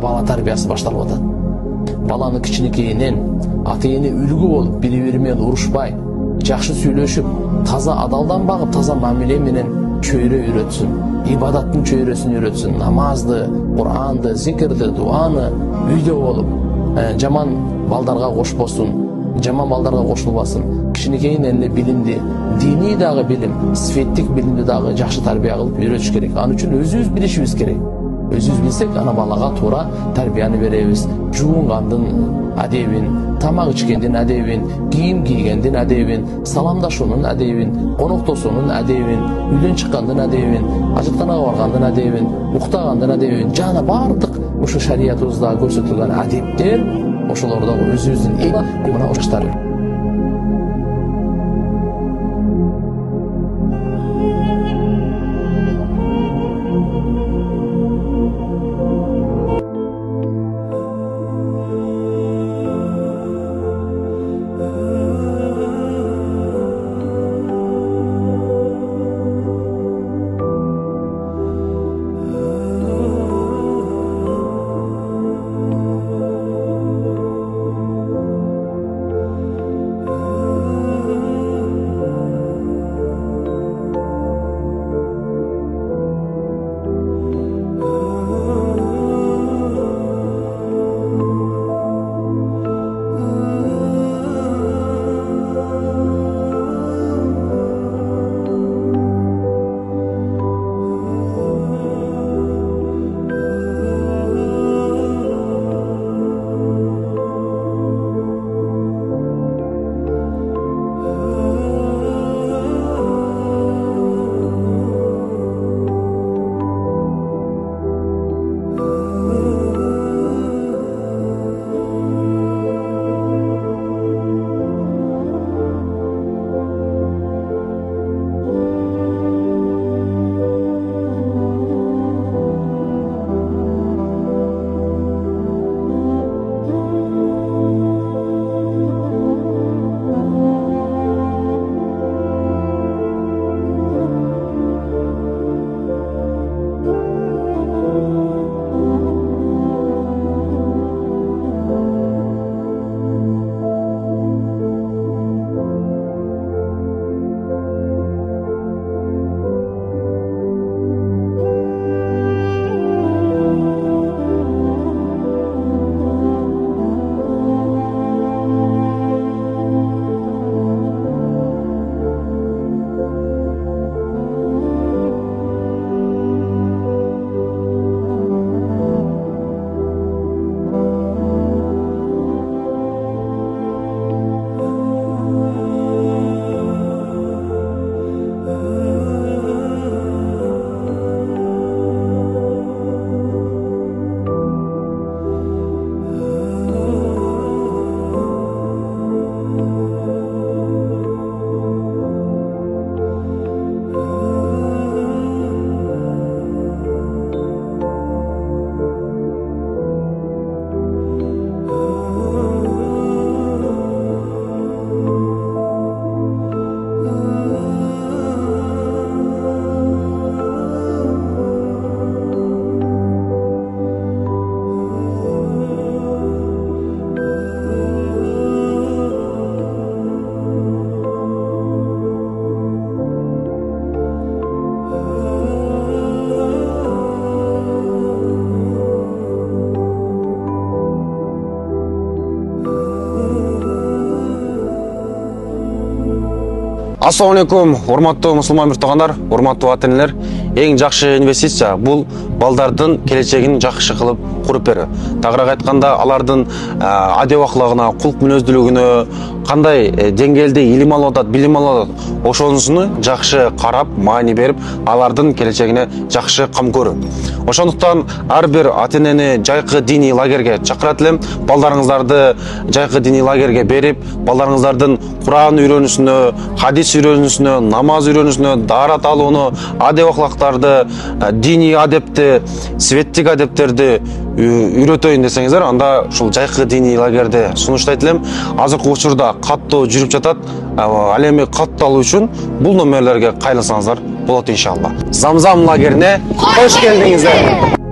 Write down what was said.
Bala tarbiyası başlanıp atат. Balаны кичинекейинен ата-эне үлгү болуп, бири-бири менен урушпай, жакшы сүйлөшүп, таза адалдан багып, таза мамиле менен чөйрө үйрөтсүн. Ибадаттын чөйрөсүн үйрөтсүн. Намазды, Куранды, зикирди, дуаны үйдө болуп, жаман балдарга кошпосун, жаман балдарга кошулбасын. Кичинекейинен эле билимди, диний дагы билим, светтик билимди дагы жакшы тарбия кылып үйрөтүш керек. Аны үчүн өзүбүз билишибиз керек. Өзүбүз билсек, ана балага туура тарбияны беребиз. Жуунгандын адебин, тамак ичкендин адебин, кийим кийгендин адебин, саламдашуунун адебин, коноктосуунун адебин, үйдөн чыккандын адебин, ажытканага баргандын адебин, уктагандын адебин, жана бардык ушу шариятыбызда көрсөтүлгөн адептер ошолордо өзүбүздүн мына ошоштар. Assalamu алейкум, урматтуу мусулман муртагандар, урматтуу ата-энелер. Эң жакшы инвестиция бул балдардын келечегин жакшы кылып куруп берүү. Тагыраак айтканда, алардын адеп аклагына, кулк мүнөздүүлүгүнө, кандай деңгээлде илим алып атат, билим алып атат, ошонусуну жакшы карап, маани берип, алардын келечегине жакшы кам көрүү. Ошондуктан ар бир ата-энени жайкы диний лагерге чакырат элем. Балдарыңыздарды жайкы диний лагерге берип, балдарыңыздардын Куран үйрөнүүсүнө, хадис үйрөнүүсүнө, намаз үйрөнүүсүнө, даарат алууну, адеп акылактарды, диний адепти, светтик адептерди үйрөтөйүн десеңиздер, анда ушул жайкы диний лагерде сунуштайт элем. Азыркы учурда каттоо жүрүп жатат. Ал эми катталуу үчүн бул номерлерге кайрылсаңыздар болот иншалла. Замзам лагерине кош келдиңиздер.